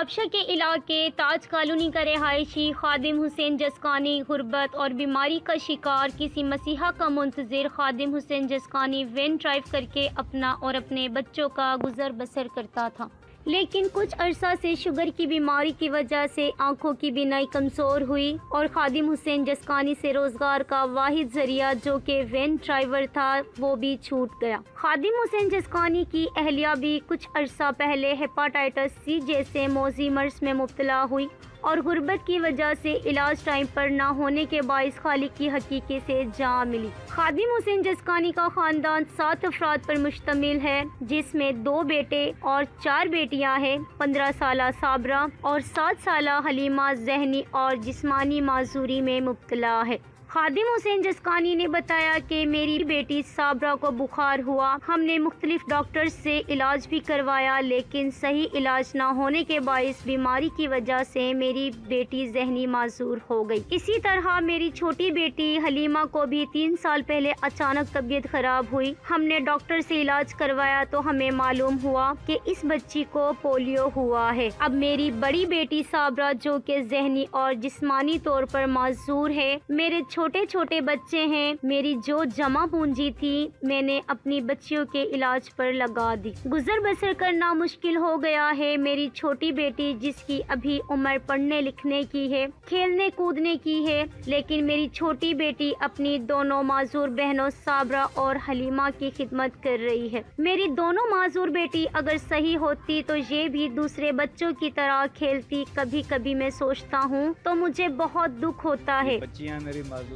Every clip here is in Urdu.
آبشہ کے علاقے تاج کالونی کا رہائشی خادم حسین جسکانی غربت اور بیماری کا شکار کسی مسیحا کا منتظر خادم حسین جسکانی وین ڈرائیو کر کے اپنا اور اپنے بچوں کا گزر بسر کرتا تھا، لیکن کچھ عرصہ سے شوگر کی بیماری کی وجہ سے آنکھوں کی بینائی کمزور ہوئی اور خادم حسین جسکانی سے روزگار کا واحد ذریعہ جو کہ وین ڈرائیور تھا وہ بھی چھوٹ گیا۔ خادم حسین جسکانی کی اہلیہ بھی کچھ عرصہ پہلے ہیپاٹائٹس سی جیسے موذی مرض میں مبتلا ہوئی اور غربت کی وجہ سے علاج ٹائم پر نہ ہونے کے باعث خالق کی حقیقی سے جاں ملی۔ خادم حسین جسکانی کا خاندان 7 افراد پر مشتمل ہے، جس میں 2 بیٹے اور 4 بیٹیاں ہیں۔ 15 سالہ صابرہ اور 7 سالہ حلیمہ ذہنی اور جسمانی معذوری میں مبتلا ہے۔ خادم حسین جسکانی نے بتایا کہ میری بیٹی صابرہ کو بخار ہوا، ہم نے مختلف ڈاکٹرز سے علاج بھی کروایا لیکن صحیح علاج نہ ہونے کے باعث بیماری کی وجہ سے میری بیٹی ذہنی معذور ہو گئی۔ اسی طرح میری چھوٹی بیٹی حلیمہ کو بھی 3 سال پہلے اچانک طبیعت خراب ہوئی، ہم نے ڈاکٹر سے علاج کروایا تو ہمیں معلوم ہوا کہ اس بچی کو پولیو ہوا ہے۔ اب میری بڑی بیٹی صابرہ جو کہ ذہنی اور جسمانی طور پر معذور ہے، میرے چھوٹے چھوٹے بچے ہیں، میری جو جمع پونجی تھی میں نے اپنی بچیوں کے علاج پر لگا دی۔ گزر بسر کرنا مشکل ہو گیا ہے۔ میری چھوٹی بیٹی جس کی ابھی عمر پڑھنے لکھنے کی ہے، کھیلنے کودنے کی ہے، لیکن میری چھوٹی بیٹی اپنی دونوں معذور بہنوں صابرہ اور حلیمہ کی خدمت کر رہی ہے۔ میری دونوں معذور بیٹی اگر صحیح ہوتی تو یہ بھی دوسرے بچوں کی طرح کھیلتی۔ کبھی کبھی میں سوچتا ہوں تو مجھے بہت دکھ ہوتا ہے۔ بچیاں میری معذور،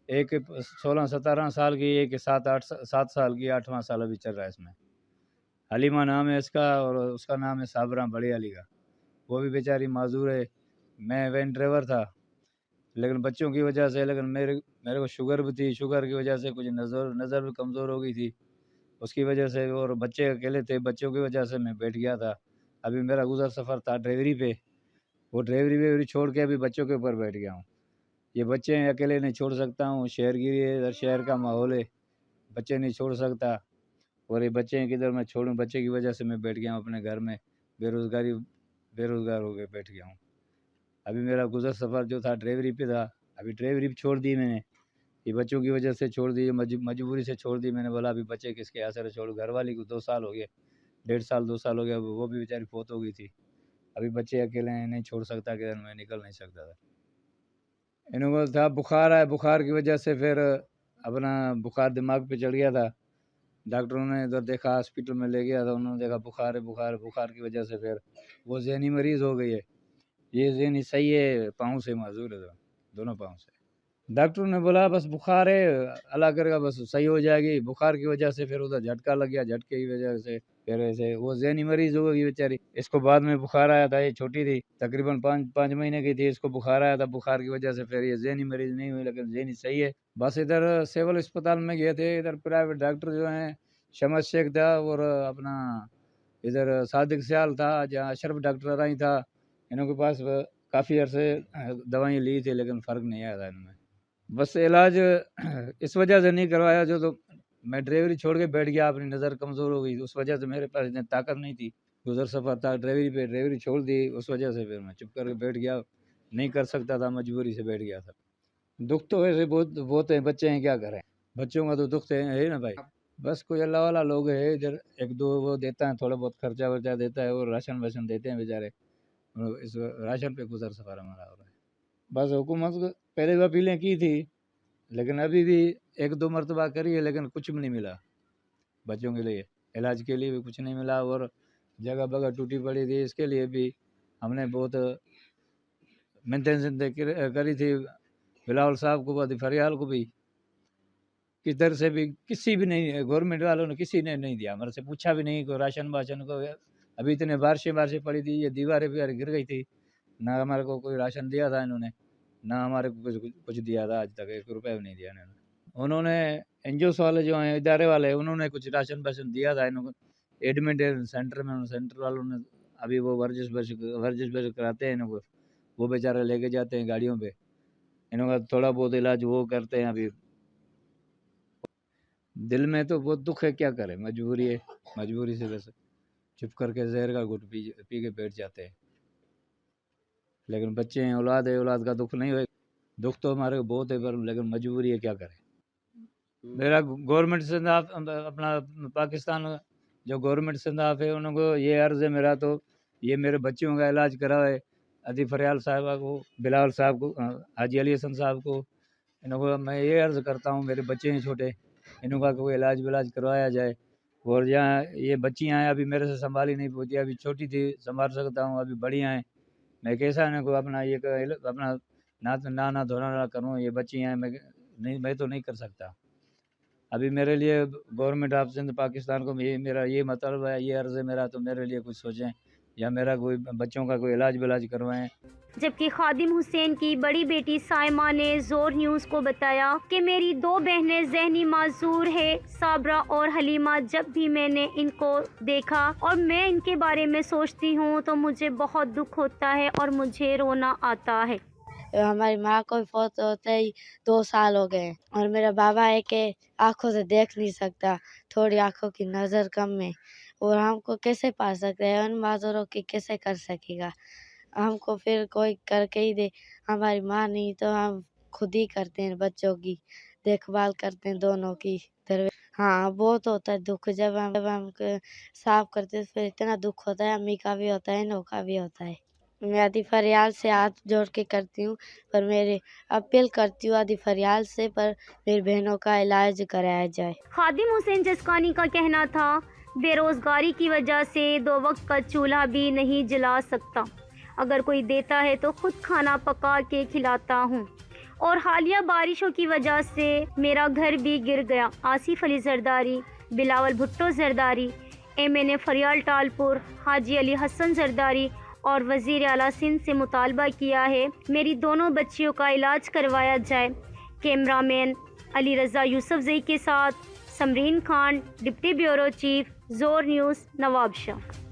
ایک 16-17 سال کی، ایک 7 سال کی، 8واں سال ابھی چل رہا ہے اس میں۔ حلیمہ نام ہے اس کا اور اس کا نام ہے صابرہ بڑی علی کا، وہ بھی بیچاری معذور ہے۔ میں وین ڈرائیور تھا لیکن بچوں کی وجہ سے، لیکن میرے کو شوگر بھی تھی، شوگر کی وجہ سے کچھ نظر بھی کمزور ہو گئی تھی اس کی وجہ سے، اور بچے اکیلے تھے، بچوں کی وجہ سے میں بیٹھ گیا تھا۔ ابھی میرا گزر سفر تھا ڈرائیوری پہ، وہ ڈرائیوری پہ چھوڑ کے ابھی بچوں کے اوپر بیٹھ گیا ہوں۔ یہ بچے ہیں، اکیلے نہیں چھوڑ سکتا ہوں، شہر گیری ہے، ادھر شہر کا ماحول ہے، بچے نہیں چھوڑ سکتا، اور یہ بچے ہیں کدھر میں چھوڑوں؟ بچے کی وجہ سے میں بیٹھ گیا ہوں اپنے گھر میں، بے روزگار ہو کے بیٹھ گیا ہوں۔ ابھی میرا گزر سفر جو تھا ڈرائیوری پہ تھا، ابھی ڈرائیوری چھوڑ دی میں نے، یہ بچوں کی وجہ سے چھوڑ دی، مجبوری سے چھوڑ دی میں نے، بولا ابھی بچے کس کے آسرے چھوڑوں؟ گھر والی کو 2 سال ہو گئے، 1.5 سال 2 سال ہو گیا، وہ بھی بیچاری فوت ہو گئی تھی۔ ابھی بچے اکیلے ہیں، نہیں چھوڑ سکتا، کدھر میں نکل نہیں سکتا تھا۔ انہوں کو تھا بخار ہے، بخار کی وجہ سے پھر اپنا بخار دماغ پہ چڑھ گیا تھا، ڈاکٹروں نے ادھر دیکھا، ہاسپٹل میں لے گیا تھا، انہوں نے دیکھا بخار کی وجہ سے پھر وہ ذہنی مریض ہو گئی ہے۔ یہ ذہنی صحیح ہے، پاؤں سے معذور ہے، دونوں پاؤں سے۔ ڈاکٹر نے بولا بس بخار ہے، اللہ کرے گا بس صحیح ہو جائے گی۔ بخار کی وجہ سے پھر ادھر جھٹکا لگ گیا، جھٹکے کی وجہ سے پھر ایسے وہ ذہنی مریض ہو گئی بیچاری۔ اس کو بعد میں بخار آیا تھا، یہ چھوٹی تھی، تقریباً 5 مہینے کی تھی، اس کو بخار آیا تھا، بخار کی وجہ سے پھر یہ ذہنی مریض نہیں ہوئی لیکن ذہنی صحیح ہے۔ بس ادھر سول اسپتال میں گئے تھے، ادھر پرائیویٹ ڈاکٹر جو ہیں، شمس شیخ تھا اور اپنا ادھر صادق سیال تھا، جہاں اشرف ڈاکٹر رائی تھا، انہوں کے پاس کافی عرصے دوائیں لی تھی لیکن فرق نہیں آیا تھا ان میں۔ بس علاج اس وجہ سے نہیں کروایا جو تو میں ڈرائیوری چھوڑ کے بیٹھ گیا، اپنی نظر کمزور ہو گئی، اس وجہ سے میرے پاس اتنی طاقت نہیں تھی۔ گزر سفر تھا ڈرائیوری پہ، ڈرائیوری چھوڑ دی، اس وجہ سے پھر میں چپ کر کے بیٹھ گیا، نہیں کر سکتا تھا، مجبوری سے بیٹھ گیا تھا۔ دکھ تو ویسے بہت ہیں، بچے ہیں کیا کریں، بچوں کا تو دکھ ہے نا بھائی۔ بس کوئی اللہ والا لوگ ہے ادھر، 1-2 وہ دیتا ہے، تھوڑا بہت خرچہ ورچہ دیتا ہے، اور راشن دیتے ہیں بیچارے، اس راشن پہ گزر سفر ہمارا ہو رہا ہے۔ بس حکومت کو پہلے بھی اپیلیں کی تھی لیکن ابھی بھی 1-2 مرتبہ کری ہے لیکن کچھ بھی نہیں ملا، بچوں کے لیے علاج کے لیے بھی کچھ نہیں ملا، اور جگہ بگہ ٹوٹی پڑی تھی، اس کے لیے بھی ہم نے بہت مینٹیننس کری تھی، بلاول صاحب کو، فریال کو بھی، کدھر سے بھی کسی بھی نہیں، گورنمنٹ والوں نے کسی نے نہیں دیا، ہمارے سے پوچھا بھی نہیں، کوئی راشن کو۔ ابھی اتنے بارشیں پڑی تھی، یہ دیواریں بھی گر گئی تھی، نہ ہمارے کو کوئی راشن دیا تھا انہوں نے، نہ ہمارے کو کچھ دیا تھا، آج تک 1 روپے بھی نہیں دیا انہوں نے۔ این جی اوز والے جو ہیں، ادارے والے، انہوں نے کچھ راشن دیا تھا انہوں کو، ایڈمنٹ سینٹر میں، سینٹر والوں نے ابھی وہ ورزش کراتے ہیں انہوں کو، وہ بیچارے لے کے جاتے ہیں گاڑیوں پہ، انہوں کا تھوڑا بہت علاج وہ کرتے ہیں۔ ابھی دل میں تو بہت دکھ ہے، کیا کرے، مجبوری ہے، مجبوری سے بس چپ کر کے زہر کا گھٹ پی کے بیٹھ جاتے ہیں. لیکن بچے ہیں، اولاد ہے، اولاد کا دکھ نہیں ہوئے. دکھ تو ہمارے کو بہت ہے، پر لیکن مجبوری ہے، کیا کریں. میرا گورنمنٹ سے اپنا پاکستان جو گورنمنٹ سے ہے انہوں کو یہ عرض ہے میرا، تو یہ میرے بچوں کا علاج کراوے. ادی فریال صاحبہ کو، بلال صاحب کو، حاجی علی حسن صاحب کو، انہوں کو میں یہ عرض کرتا ہوں، میرے بچے ہیں چھوٹے، انہوں کا کوئی علاج ولاج کروایا جائے. اور جہاں یہ بچیاں ہیں ابھی میرے سے سنبھالی نہیں پوتی، ابھی چھوٹی تھی سنبھال سکتا ہوں، ابھی بڑی ہیں. میں کیسا ان کو اپنا یہ اپنا نہ دھونا نہ کروں، یہ بچیاں ہیں، میں تو نہیں کر سکتا. ابھی میرے لیے گورنمنٹ آف سندھ پاکستان کو میرا یہ مطلب ہے، یہ عرض ہے میرا، تو میرے لیے کچھ سوچیں یا میرا کوئی بچوں کا کوئی علاج ولاج کروائیں. جبکہ خادم حسین کی بڑی بیٹی سائمہ نے زور نیوز کو بتایا کہ میری 2 بہنیں ذہنی معذور ہے، صابرہ اور حلیمہ. جب بھی میں نے ان کو دیکھا اور میں ان کے بارے میں سوچتی ہوں تو مجھے بہت دکھ ہوتا ہے اور مجھے رونا آتا ہے. ہماری ماں کو فوت ہوتے ہی 2 سال ہو گئے، اور میرا بابا ہے کہ آنکھوں سے دیکھ نہیں سکتا، تھوڑی آنکھوں کی نظر کم ہے، اور ہم کو کیسے پا سکتے ہیں، ان معذوروں کی کیسے کر سکے گا. ہم کو پھر کوئی کر کے ہی دے. ہماری ماں نہیں تو ہم خود ہی کرتے ہیں، بچوں کی دیکھ بھال کرتے ہیں دونوں کی. ہاں بہت ہوتا ہے دکھ، جب ہم صاف کرتے پھر اتنا دکھ ہوتا ہے، امی کا بھی ہوتا ہے، انہوں کا بھی ہوتا ہے. میں آدھی فریال سے ہاتھ جوڑ کے کرتی ہوں، پر میرے اپیل کرتی ہوں آدھی فریال سے، پر میری بہنوں کا علاج کرایا جائے. خادم حسین جسکانی کا کہنا تھا، بے روزگاری کی وجہ سے 2 وقت کا چولہا بھی نہیں جلا سکتا. اگر کوئی دیتا ہے تو خود کھانا پکا کے کھلاتا ہوں، اور حالیہ بارشوں کی وجہ سے میرا گھر بھی گر گیا. آصف علی زرداری، بلاول بھٹو زرداری، MNA فریال ٹالپور، حاجی علی حسن زرداری اور وزیر اعلیٰ سندھ سے مطالبہ کیا ہے میری دونوں بچیوں کا علاج کروایا جائے. کیمرہ مین علی رضا یوسف زئی کے ساتھ Samreen Khan, deputy bureau chief, Zor news, نواب شاہ.